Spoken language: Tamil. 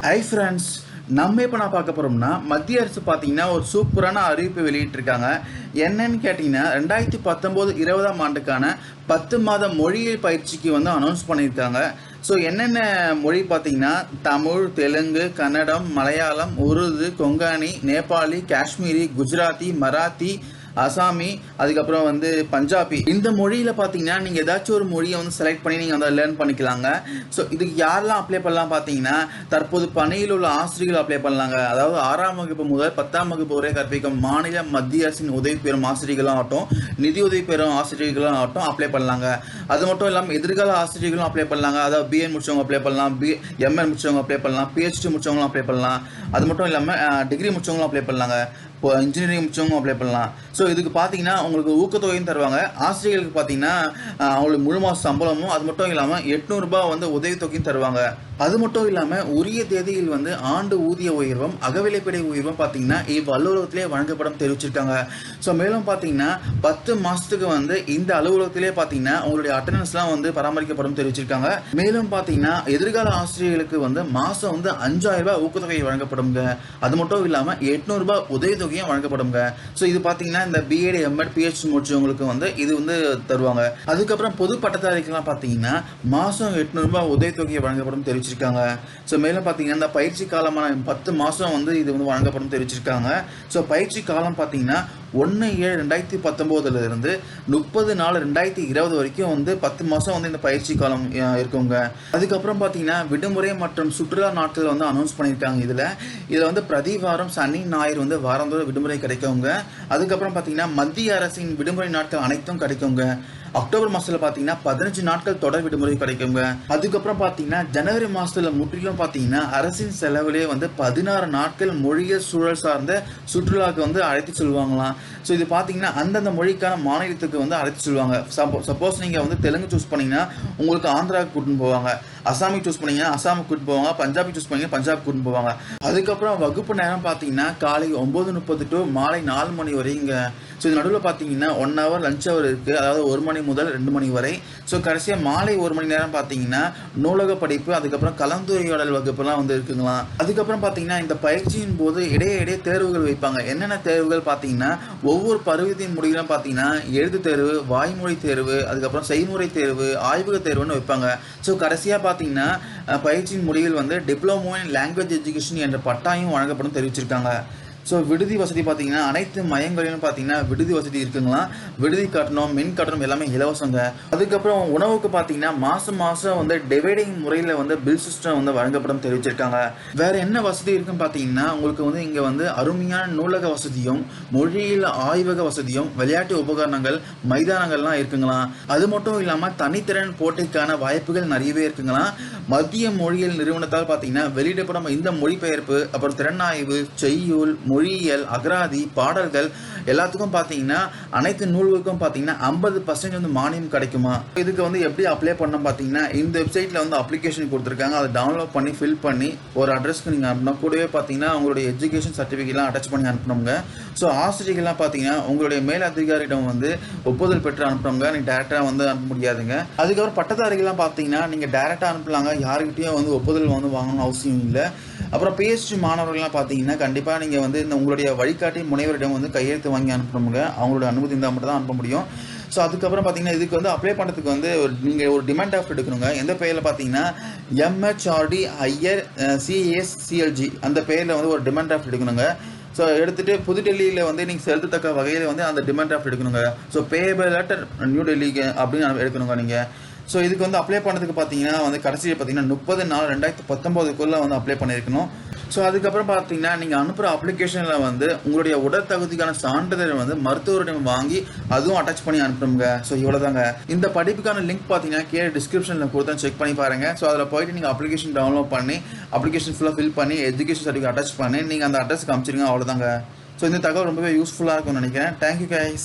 ஹை ஃப்ரெண்ட்ஸ், நம்ம இப்போ நான் பார்க்க போகிறோம்னா மத்திய அரசு பார்த்தீங்கன்னா ஒரு சூப்பரான அறிவிப்பு வெளியிட்டிருக்காங்க. என்னன்னு கேட்டிங்கன்னா 2019-20ஆம் ஆண்டுக்கான 10 மாத மொழியியல் பயிற்சிக்கு அனௌன்ஸ் பண்ணியிருக்காங்க. ஸோ என்னென்ன மொழி பார்த்தீங்கன்னா தமிழ், தெலுங்கு, கன்னடம், மலையாளம், உருது, கொங்கானி, நேபாளி, காஷ்மீரி, குஜராத்தி, மராத்தி, அசாமி, அதுக்கப்புறம் பஞ்சாபி. இந்த மொழியில் பார்த்தீங்கன்னா நீங்கள் ஏதாச்சும் ஒரு மொழியை செலக்ட் பண்ணி நீங்கள் லேர்ன் பண்ணிக்கலாங்க. ஸோ இதுக்கு யாரெல்லாம் அப்ளை பண்ணலாம் பார்த்தீங்கன்னா தற்போது பணியில் உள்ள ஆசிரியர்கள் அப்ளை பண்ணலாங்க. அதாவது 6ஆம் வகுப்பு முதல் 10ஆம் வகுப்பு வரை கற்பிக்கும் மாநில மத்திய அரசின் உதவி பெறும் ஆசிரியர்களும் ஆகட்டும், நிதி உதவி பெறும் ஆசிரியர்களும் ஆகட்டும் அப்ளை பண்ணலாங்க. அது மட்டும் இல்லாமல் எதிர்கால ஆசிரியர்களும் அப்ளை பண்ணலாங்க. அதாவது பிஎன் முடிச்சவங்க அப்ளை பண்ணலாம், எம்என் முடிச்சவங்க அப்ளை பண்ணலாம், பிஹெச்டி முடிச்சவங்களும் அப்ளை பண்ணலாம். அது மட்டும் இல்லாமல் டிகிரி முடிச்சவங்களும் அப்ளை பண்ணலாங்க. இப்போ இன்ஜினியரிங் முடிச்சவங்க அப்ளை பண்ணலாம். ஸோ இதுக்கு பார்த்தீங்கன்னா உங்களுக்கு ஊக்கத்தொகையும் தருவாங்க. ஆசிரியர்களுக்கு பார்த்தீங்கன்னா அவங்களுக்கு முழு மாத சம்பளமும், அது மட்டும் இல்லாமல் 800 ரூபாய் உதவித்தொகையும் தருவாங்க. அது மட்டும் இல்லாமல் உரிய தேதியில் ஆண்டு ஊதிய உயர்வும் அகவிலைப்படை உயர்வும் பார்த்தீங்கன்னா இவ்வலுவலகத்திலே வழங்கப்படும் தெரிவிச்சிருக்காங்க. ஸோ மேலும் பார்த்தீங்கன்னா 10 மாதத்துக்கு இந்த அலுவலகத்திலே பார்த்தீங்கன்னா உங்களுடைய அட்டண்டன்ஸ்லாம் பராமரிக்கப்படும் தெரிவிச்சிருக்காங்க. மேலும் பார்த்தீங்கன்னா எதிர்கால ஆசிரியர்களுக்கு மாதம் 5000 ரூபாய் ஊக்கத்தொகை வழங்கப்படுங்க. அது மட்டும் இல்லாமல் 800 ரூபாய் உதவித்தொகையும் வழங்கப்படுங்க. ஸோ இது பார்த்தீங்கன்னா இந்த பிஎட், எம்எட், பிஹெச்டி முடிச்சவங்களுக்கு இது தருவாங்க. அதுக்கப்புறம் பொது பட்டதாரிகள்லாம் பார்த்தீங்கன்னா மாதம் 800 ரூபாய் உதவித்தொகையை வழங்கப்படும் தெரிவிச்சிருக்காங்க. ஸோ மேலும் பார்த்தீங்கன்னா இந்த பயிற்சி காலமான 10 மாதம் இது வழங்கப்படும் தெரிவிச்சிருக்காங்க. ஸோ பயிற்சி காலம் பார்த்தீங்கன்னா 1/7/2019 இருந்து 30/4/2020 வரைக்கும் 10 மாதம் இந்த பயிற்சி காலம் இருக்குங்க. அதுக்கப்புறம் பார்த்தீங்கன்னா விடுமுறை மற்றும் சுற்றுலா நாட்கள் அனௌன்ஸ் பண்ணியிருக்காங்க. இதில் பிரதி வாரம் சனி, ஞாயிறு வாரந்தோறும் விடுமுறை கிடைக்குங்க. அதுக்கப்புறம் பார்த்தீங்கன்னா மத்திய அரசின் விடுமுறை நாட்கள் அனைத்தும் கிடைக்குங்க. அக்டோபர் மாதத்தில் பார்த்தீங்கன்னா 15 நாட்கள் தொடர் விடுமுறை கிடைக்குங்க. அதுக்கப்புறம் பார்த்தீங்கன்னா ஜனவரி மாதத்தில் முற்றிலும் பார்த்தீங்கன்னா அரசின் செலவிலே 16 நாட்கள் மொழியியல் சூழல் சார்ந்த சுற்றுலாவுக்கு அழைத்து செல்வாங்களாம். ஸோ இது பார்த்தீங்கன்னா அந்தந்த மொழிக்கான மாநிலத்துக்கு அழைத்து செல்வாங்க. சப்போஸ் நீங்கள் தெலுங்கு சூஸ் பண்ணீங்கன்னா உங்களுக்கு ஆந்திராவுக்கு கூட்டின்னு போவாங்க, அசாமி சூஸ் பண்ணீங்கன்னா அசாமுக்கு கூட்டின்னு போவாங்க, பஞ்சாபி சூஸ் பண்ணீங்கன்னா பஞ்சாப் கூட்டின்னு போவாங்க. அதுக்கப்புறம் வகுப்பு நேரம் பார்த்தீங்கன்னா காலை 9:30 டு மாலை 4 மணி வரைங்க. ஸோ இது நடுவில் பார்த்தீங்கன்னா 1 ஹவர் லஞ்ச் ஹவர் இருக்குது. அதாவது 1 மணி முதல் 2 மணி வரை. ஸோ கடைசியாக மாலை 1 மணி நேரம் பார்த்தீங்கன்னா நூலக படிப்பு, அதுக்கப்புறம் கலந்துரையாடல் வகுப்புலாம் இருக்குங்களாம். அதுக்கப்புறம் பார்த்தீங்கன்னா இந்த பயிற்சியின் போது இடையே தேர்வுகள் வைப்பாங்க. என்னென்ன தேர்வுகள் பார்த்தீங்கன்னா ஒவ்வொரு பருவத்தின் முடிவிலும் பார்த்தீங்கன்னா எழுத்து தேர்வு, வாய்மொழி தேர்வு, அதுக்கப்புறம் செய்முறை தேர்வு, ஆய்வக தேர்வுன்னு வைப்பாங்க. ஸோ கடைசியாக பார்த்தீங்கன்னா பயிற்சியின் முடிவில் டிப்ளமோ இன் லாங்குவேஜ் எஜுகேஷன் என்ற பட்டாயும் வழங்கப்படும் தெரிவிச்சிருக்காங்க. ஸோ விடுதி வசதி பார்த்தீங்கன்னா அனைத்து மையங்களிலும் பார்த்தீங்கன்னா விடுதி வசதி இருக்குங்களா. விடுதி கட்டணம், மின் கட்டணம் எல்லாமே இலவசங்க. அதுக்கப்புறம் உணவுக்கு பார்த்தீங்கன்னா மாதம் டிவைடிங் முறையில் பில் சிஸ்டம் வழங்கப்படும் தெரிவிச்சிருக்காங்க. வேற என்ன வசதி இருக்குன்னு பார்த்தீங்கன்னா உங்களுக்கு இங்கே அருமையான நூலக வசதியும், மொழியியல் ஆய்வக வசதியும், விளையாட்டு உபகரணங்கள், மைதானங்கள்லாம் இருக்குங்களா. அது மட்டும் இல்லாமல் தனித்திறன் போட்டிக்கான வாய்ப்புகள் நிறையவே இருக்குங்களா. மத்திய மொழியியல் நிறுவனத்தால் பார்த்தீங்கன்னா வெளியிடப்படும் இந்த மொழிபெயர்ப்பு, அப்புறம் திறனாய்வு, செய்யுள், மொழியியல், அகராதி, பாடல்கள் எல்லாத்துக்கும் பார்த்தீங்கன்னா அனைத்து நூல்களுக்கும் பார்த்தீங்கன்னா 50% மானியம் கிடைக்குமா. இதுக்கு எப்படி அப்ளை பண்ண பார்த்தீங்கன்னா இந்த வெப்சைட்டில் அப்ளிகேஷன் கொடுத்துருக்காங்க. அதை டவுன்லோட் பண்ணி ஃபில் பண்ணி ஒரு அட்ரஸ்க்கு நீங்கள் அனுப்பணும். கூடவே பார்த்தீங்கன்னா உங்களுடைய எஜுகேஷன் சர்டிஃபிகேட்லாம் அட்டாச் பண்ணி அனுப்பணுங்க. ஸோ ஆசிரியர்கள்லாம் பார்த்தீங்கன்னா உங்களுடைய மேல் அதிகாரியிடம் ஒப்புதல் பெற்று அனுப்பணுங்க. நீங்கள் டேரெக்டாக அனுப்ப முடியாதுங்க. அதுக்கப்புறம் பட்டதாரிகள்லாம் பார்த்தீங்கன்னா நீங்கள் டேரெக்டாக அனுப்பலாங்க. யாருக்கிட்டையும் ஒப்புதல் வாங்கணும்னு அவசியம் இல்லை. அப்புறம் பிஹெச்டி மாணவர்கள்லாம் பார்த்தீங்கன்னா கண்டிப்பாக நீங்கள் இந்த உங்களுடைய வழிகாட்டி முனைவரிடம் கையெழுத்து வாங்கி அனுப்பணுங்க. அவங்களோட அனுமதி இருந்தால் மட்டும் தான் அனுப்ப முடியும். ஸோ அதுக்கப்புறம் பார்த்தீங்கன்னா இதுக்கு அப்ளை பண்ணுறதுக்கு நீங்கள் ஒரு டிமாண்ட் ஆஃப் எடுக்கணுங்க. எந்த பெயரில் பார்த்தீங்கன்னா MHRD ஹையர் CASCLG அந்த பெயரில் ஒரு டிமாண்ட் ஆஃப் எடுக்கணுங்க. ஸோ எடுத்துகிட்டு புதுடெல்லியில் நீங்கள் செலுத்தத்தக்க வகையில் அந்த டிமாண்ட் ஆஃப் எடுக்கணுங்க. ஸோ பேயபிள் அட் நியூ டெல்லிக்கு அப்படின்னு எடுக்கணுங்க நீங்கள். ஸோ இதுக்கு அப்ளை பண்ணதுக்கு பார்த்தீங்கன்னா கடைசியில் பார்த்தீங்கன்னா 30/4/2019 அப்ளை பண்ணியிருக்கணும். ஸோ அதுக்கப்புறம் பார்த்தீங்கன்னா நீங்கள் அனுப்புகிற அப்ளிகேஷனில் உங்களுடைய உடற்தகுதிக்கான சான்றிதழ் மருத்துவரிடம் வாங்கி அதுவும் அட்டாச் பண்ணி அனுப்பணுங்க. ஸோ இவ்வளோதாங்க. இந்த படிப்புக்கான லிங்க் பார்த்தீங்கன்னா கீழே டிஸ்கிரிப்ஷனில் கொடுத்தா செக் பண்ணி பாருங்கள். ஸோ அதில் போய்ட்டு நீங்கள் அப்ளிகேஷன் டவுன்லோட் பண்ணி அப்ளிகேஷன் ஃபுல்லாக ஃபில் பண்ணி எஜுகேஷன் சர்டிஃபிகேட் அட்டாச் பண்ணி நீங்கள் அந்த அட்ரஸ்க்கு அனுப்பிச்சிருங்க. அவ்வளோதாங்க. ஸோ இந்த தகவல் ரொம்பவே யூஸ்ஃபுல்லாக இருக்கும்னு நினைக்கிறேன். Thank you guys.